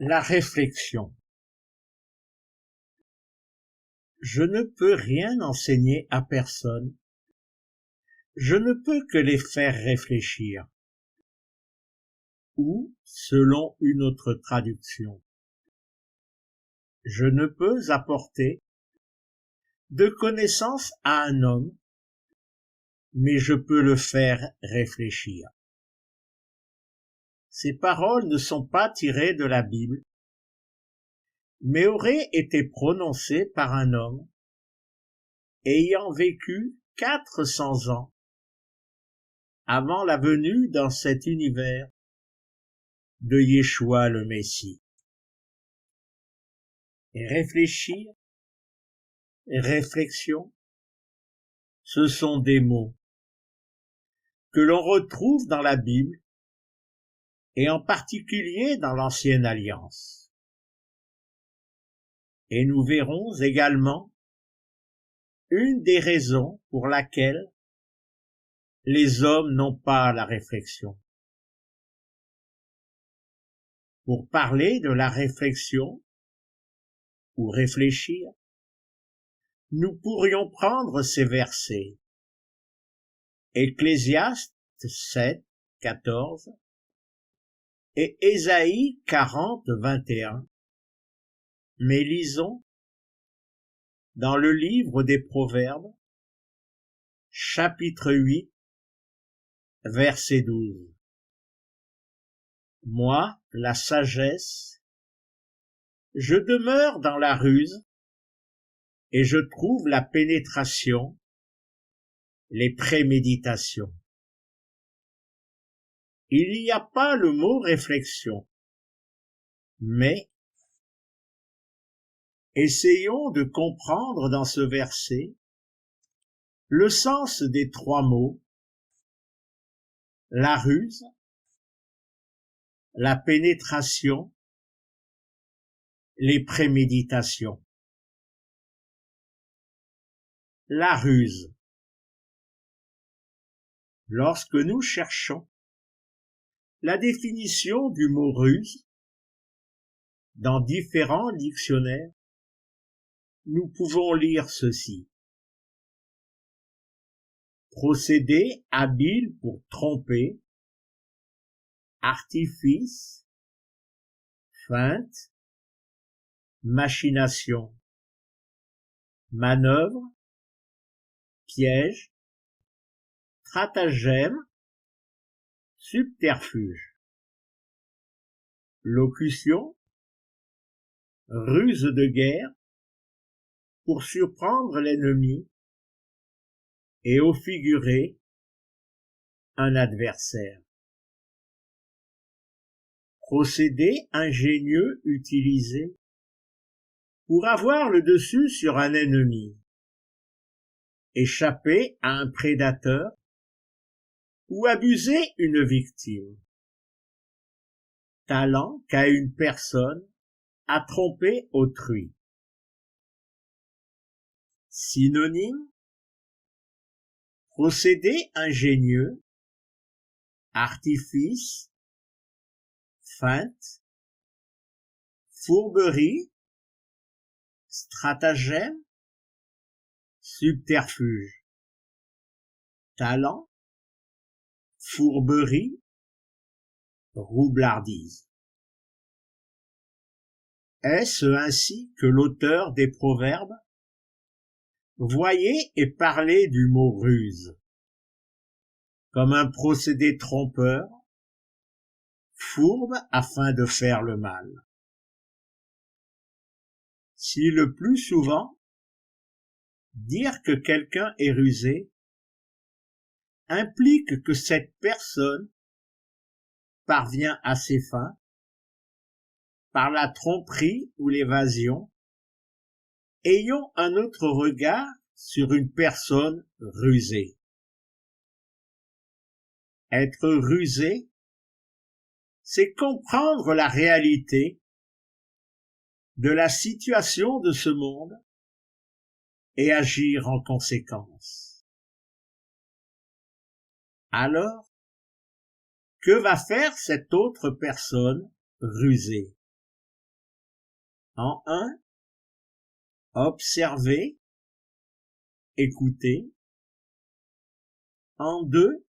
La réflexion. Je ne peux rien enseigner à personne. Je ne peux que les faire réfléchir. Ou, selon une autre traduction, je ne peux apporter de connaissances à un homme, mais je peux le faire réfléchir. Ces paroles ne sont pas tirées de la Bible, mais auraient été prononcées par un homme ayant vécu 400 ans avant la venue dans cet univers de Yeshua le Messie. Et réfléchir, réflexion, ce sont des mots que l'on retrouve dans la Bible et en particulier dans l'Ancienne Alliance. Et nous verrons également une des raisons pour laquelle les hommes n'ont pas la réflexion. Pour parler de la réflexion ou réfléchir, nous pourrions prendre ces versets. Ecclésiaste 7, 14 et Ésaïe 40, 21. Mais lisons dans le livre des Proverbes, chapitre 8, verset 12. Moi, la sagesse, je demeure dans la ruse et je trouve la pénétration, les préméditations. Il n'y a pas le mot réflexion, mais essayons de comprendre dans ce verset le sens des trois mots, la ruse, la pénétration, les préméditations. La ruse. Lorsque nous cherchons la définition du mot ruse dans différents dictionnaires, nous pouvons lire ceci. Procédé habile pour tromper, artifice, feinte, machination, manœuvre, piège, stratagème, subterfuge. Locution, ruse de guerre pour surprendre l'ennemi et au figuré un adversaire. Procédé ingénieux utilisé pour avoir le dessus sur un ennemi, échapper à un prédateur ou abuser une victime. Talent qu'a une personne à tromper autrui. Synonyme, procédé ingénieux, artifice, feinte, fourberie, stratagème, subterfuge. Talent, fourberie, roublardise. Est-ce ainsi que l'auteur des Proverbes voyait et parlait du mot ruse comme un procédé trompeur, fourbe afin de faire le mal? Si le plus souvent, dire que quelqu'un est rusé implique que cette personne parvient à ses fins par la tromperie ou l'évasion, ayons un autre regard sur une personne rusée. Être rusé, c'est comprendre la réalité de la situation de ce monde et agir en conséquence. Alors, que va faire cette autre personne rusée? En 1, observer, écouter. En 2,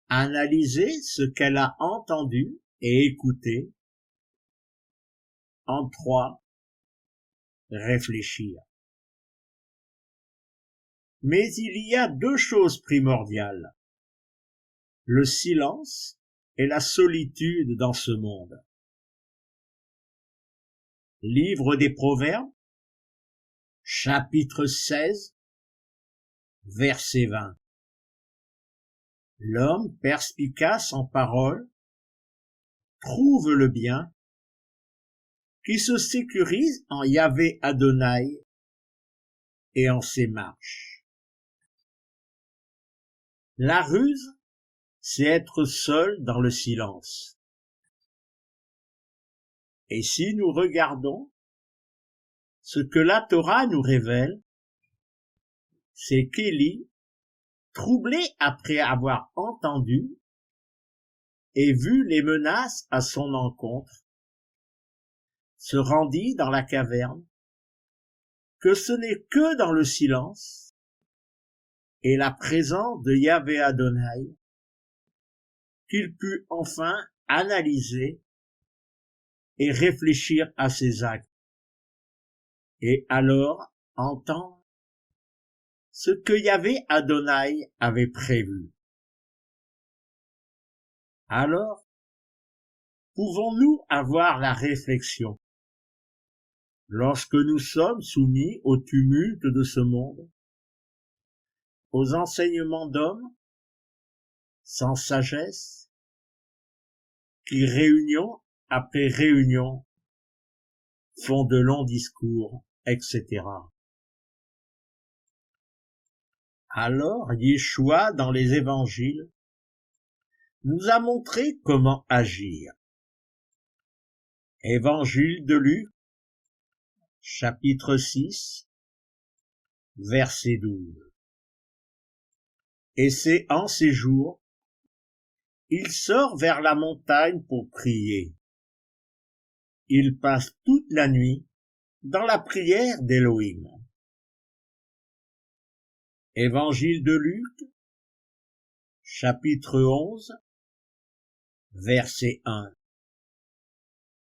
analyser ce qu'elle a entendu et écouté. En 3, réfléchir. Mais il y a 2 choses primordiales, le silence et la solitude dans ce monde. Livre des Proverbes, chapitre 16, verset 20. L'homme perspicace en parole trouve le bien, qui se sécurise en Yahvé Adonai et en ses marches. La ruse, c'est être seul dans le silence. Et si nous regardons, ce que la Torah nous révèle, c'est qu'Élie, troublé après avoir entendu et vu les menaces à son encontre, se rendit dans la caverne, que ce n'est que dans le silence et la présence de Yahvé Adonai qu'il put enfin analyser et réfléchir à ses actes, et alors entendre ce que Yahvé Adonai avait prévu. Alors, pouvons-nous avoir la réflexion, lorsque nous sommes soumis au tumulte de ce monde, aux enseignements d'hommes, sans sagesse, qui réunion après réunion font de longs discours, etc. Alors, Yeshua, dans les évangiles, nous a montré comment agir. Évangile de Luc, chapitre 6, verset 12. Et c'est en ces jours, il sort vers la montagne pour prier. Il passe toute la nuit dans la prière d'Élohim. Évangile de Luc, chapitre 11, verset 1.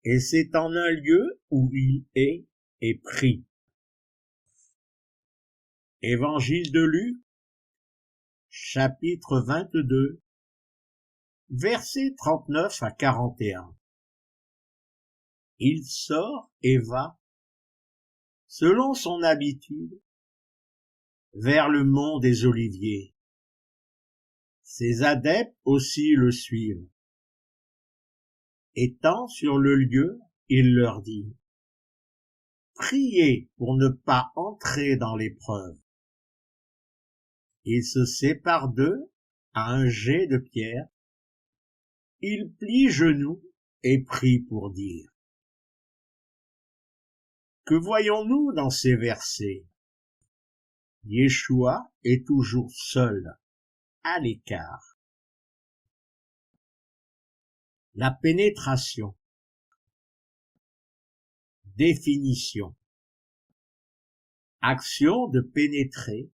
Et c'est en un lieu où il est et prie. Évangile de Luc, chapitre 22, versets 39 à 41. Il sort et va, selon son habitude, vers le mont des Oliviers. Ses adeptes aussi le suivent. Étant sur le lieu, il leur dit: priez pour ne pas entrer dans l'épreuve. Il se sépare d'eux à un jet de pierre. Il plie genoux et prie pour dire. Que voyons-nous dans ces versets? Yeshua est toujours seul, à l'écart. La pénétration. Définition. Action de pénétrer,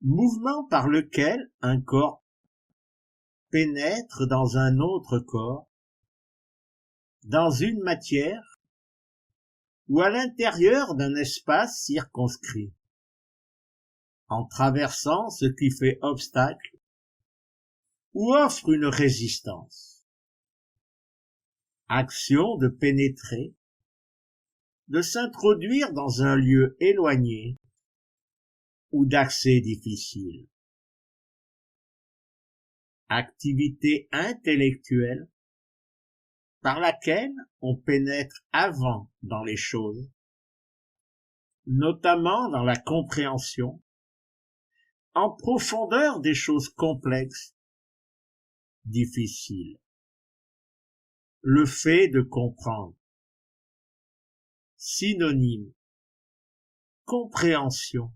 mouvement par lequel un corps pénètre dans un autre corps, dans une matière ou à l'intérieur d'un espace circonscrit, en traversant ce qui fait obstacle ou offre une résistance. Action de pénétrer, de s'introduire dans un lieu éloigné ou d'accès difficile. Activité intellectuelle par laquelle on pénètre avant dans les choses, notamment dans la compréhension, en profondeur des choses complexes, difficiles. Le fait de comprendre. Synonyme. Compréhension.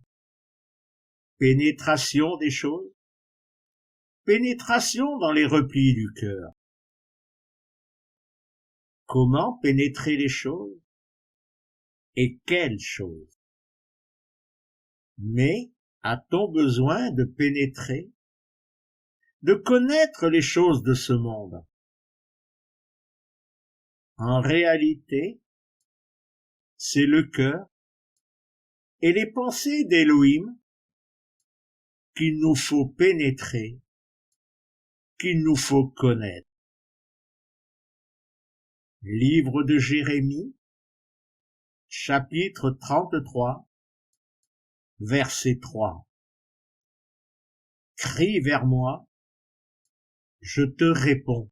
Pénétration des choses. Pénétration dans les replis du cœur. Comment pénétrer les choses? et quelle chose. Mais a-t-on besoin de pénétrer, de connaître les choses de ce monde? En réalité, c'est le cœur et les pensées d'Élohim qu'il nous faut pénétrer, qu'il nous faut connaître. Livre de Jérémie, chapitre 33, verset 3. Crie vers moi, je te réponds.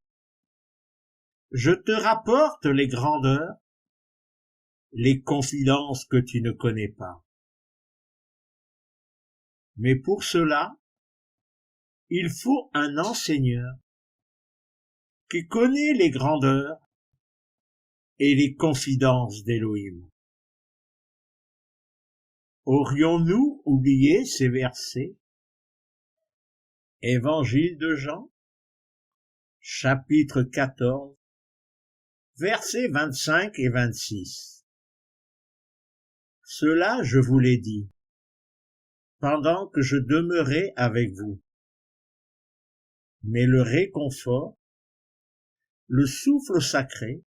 Je te rapporte les grandeurs, les confidences que tu ne connais pas. Mais pour cela, il faut un enseigneur qui connaît les grandeurs et les confidences d'Élohim. Aurions-nous oublié ces versets? Évangile de Jean, chapitre 14, versets 25 et 26. Cela je vous l'ai dit, pendant que je demeurais avec vous. Mais le réconfort, le souffle sacré,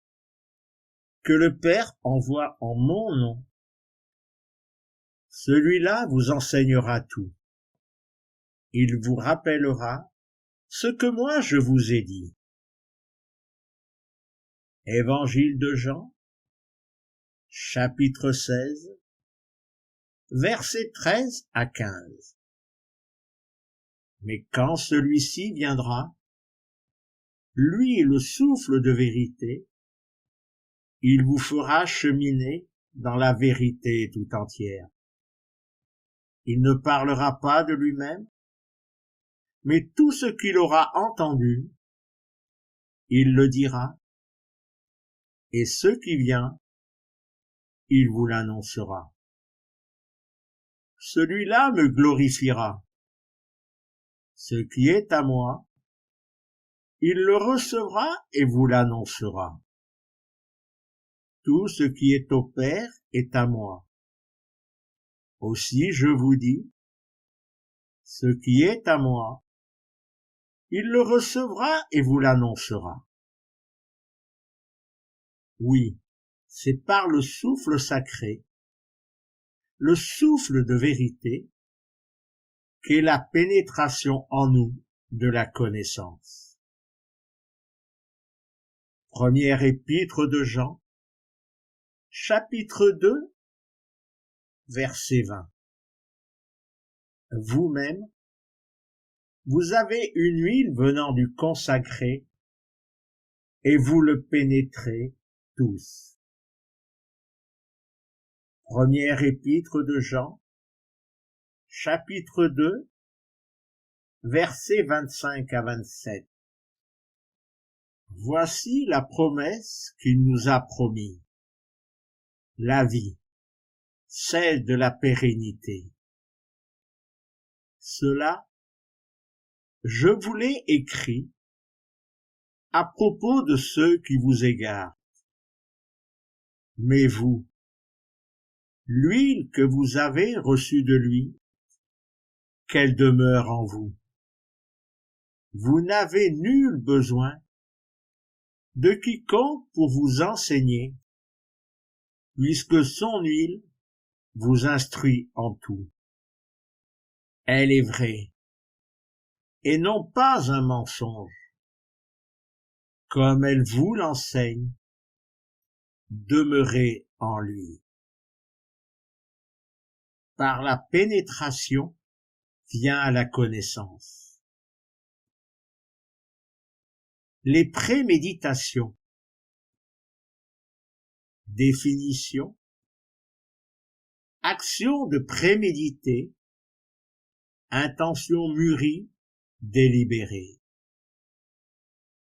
que le Père envoie en mon nom, celui-là vous enseignera tout. Il vous rappellera ce que moi je vous ai dit. Évangile de Jean, chapitre 16, versets 13 à 15. Mais quand celui-ci viendra, lui le souffle de vérité, il vous fera cheminer dans la vérité tout entière. Il ne parlera pas de lui-même, mais tout ce qu'il aura entendu, il le dira, et ce qui vient, il vous l'annoncera. Celui-là me glorifiera. Ce qui est à moi, il le recevra et vous l'annoncera. Tout ce qui est au Père est à moi. Aussi je vous dis, ce qui est à moi, il le recevra et vous l'annoncera. Oui, c'est par le souffle sacré, le souffle de vérité, qu'est la pénétration en nous de la connaissance. Première épître de Jean, chapitre 2, verset 20. Vous-même, vous avez une huile venant du consacré, et vous le pénétrez tous. Première épître de Jean, chapitre 2, versets 25 à 27. Voici la promesse qu'il nous a promise, la vie, celle de la pérennité. Cela, je vous l'ai écrit à propos de ceux qui vous égarent. Mais vous, l'huile que vous avez reçue de lui, qu'elle demeure en vous. Vous n'avez nul besoin de quiconque pour vous enseigner, puisque son huile vous instruit en tout. Elle est vraie, et non pas un mensonge. Comme elle vous l'enseigne, demeurez en lui. Par la pénétration vient la connaissance. Les préméditations. Définition. Action de préméditer. Intention mûrie, délibérée.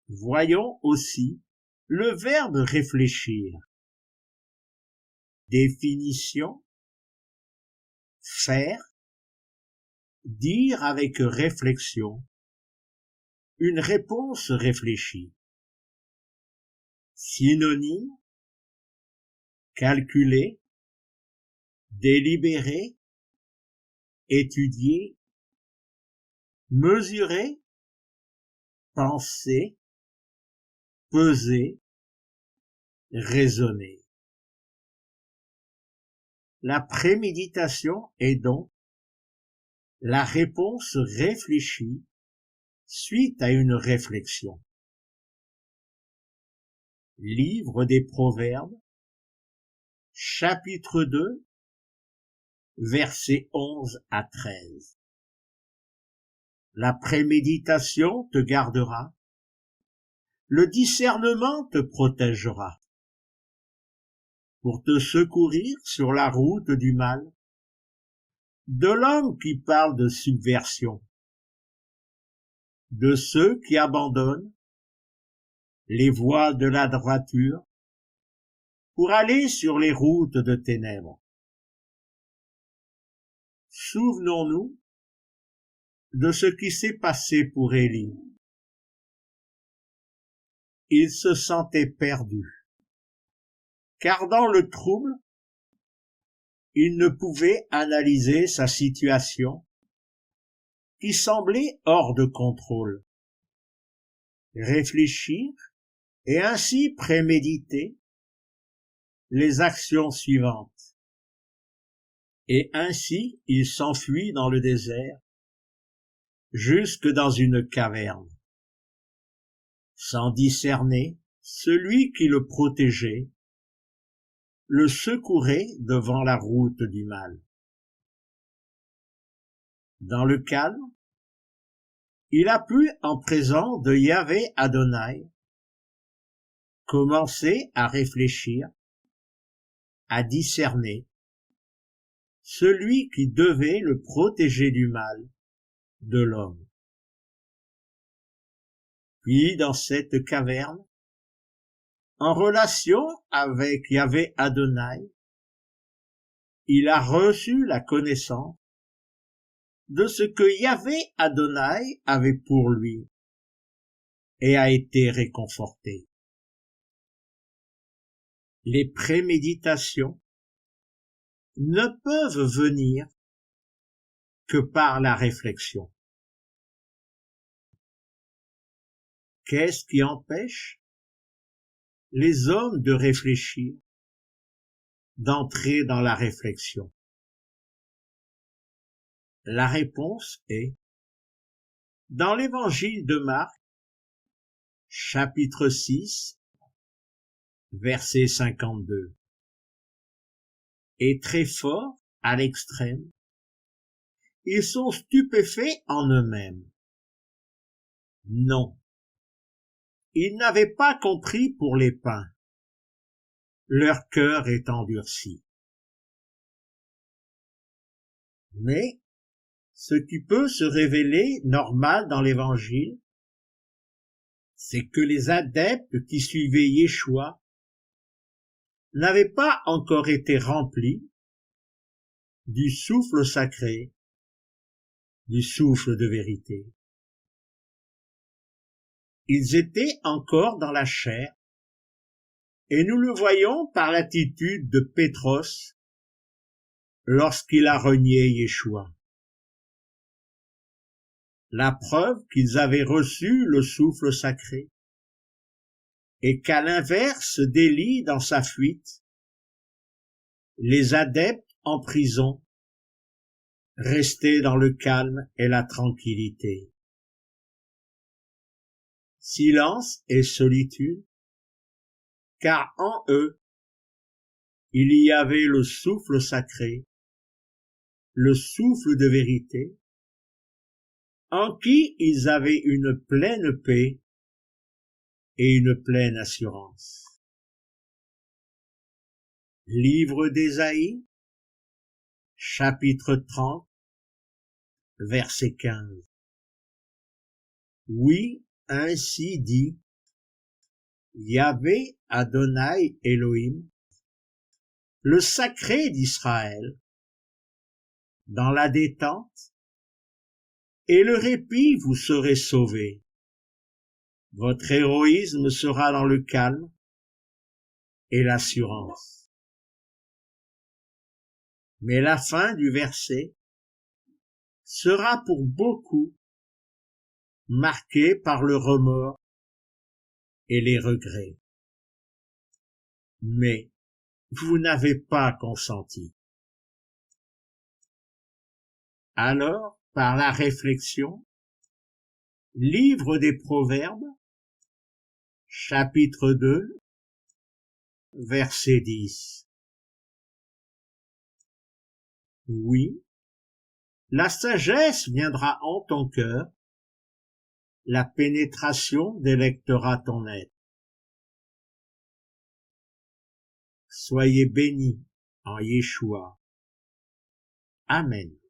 Voyons aussi le verbe réfléchir. Définition. Faire. Dire avec réflexion. Une réponse réfléchie. Synonyme. Calculer, délibérer, étudier, mesurer, penser, peser, raisonner. La préméditation est donc la réponse réfléchie suite à une réflexion. Livre des Proverbes, chapitre 2, versets 11 à 13. La préméditation te gardera, le discernement te protégera, pour te secourir sur la route du mal, de l'homme qui parle de subversion, de ceux qui abandonnent les voies de la droiture pour aller sur les routes de ténèbres. Souvenons-nous de ce qui s'est passé pour Élie. Il se sentait perdu, car dans le trouble, il ne pouvait analyser sa situation qui semblait hors de contrôle, réfléchir et ainsi préméditer les actions suivantes. Et ainsi il s'enfuit dans le désert, jusque dans une caverne, sans discerner celui qui le protégeait, le secourait devant la route du mal. Dans le calme, il a pu, en présence de Yahvé Adonai, commencer à réfléchir, à discerner celui qui devait le protéger du mal de l'homme. Puis, dans cette caverne, en relation avec Yahvé Adonai, il a reçu la connaissance de ce que Yahvé Adonai avait pour lui et a été réconforté. Les préméditations ne peuvent venir que par la réflexion. Qu'est-ce qui empêche les hommes de réfléchir, d'entrer dans la réflexion? La réponse est dans l'évangile de Marc, chapitre 6, verset 52. Et très fort, à l'extrême, ils sont stupéfaits en eux-mêmes. Non, ils n'avaient pas compris pour les pains. Leur cœur est endurci. Mais ce qui peut se révéler normal dans l'évangile, c'est que les adeptes qui suivaient Yeshua n'avaient pas encore été remplis du souffle sacré, du souffle de vérité. Ils étaient encore dans la chair, et nous le voyons par l'attitude de Pétros lorsqu'il a renié Yeshua. La preuve qu'ils avaient reçu le souffle sacré, et qu'à l'inverse d'Élie dans sa fuite, les adeptes en prison restaient dans le calme et la tranquillité. Silence et solitude, car en eux, il y avait le souffle sacré, le souffle de vérité, en qui ils avaient une pleine paix et une pleine assurance. Livre d'Ésaïe, chapitre 30, verset 15. Oui, ainsi dit Yahvé Adonai Elohim, le sacré d'Israël, dans la détente et le répit vous serez sauvés. Votre héroïsme sera dans le calme et l'assurance. Mais la fin du verset sera pour beaucoup marquée par le remords et les regrets. Mais vous n'avez pas consenti. Alors, par la réflexion, livre des Proverbes, chapitre 2, verset 10. Oui, la sagesse viendra en ton cœur, la pénétration délectera ton être. Soyez bénis en Yeshua. Amen.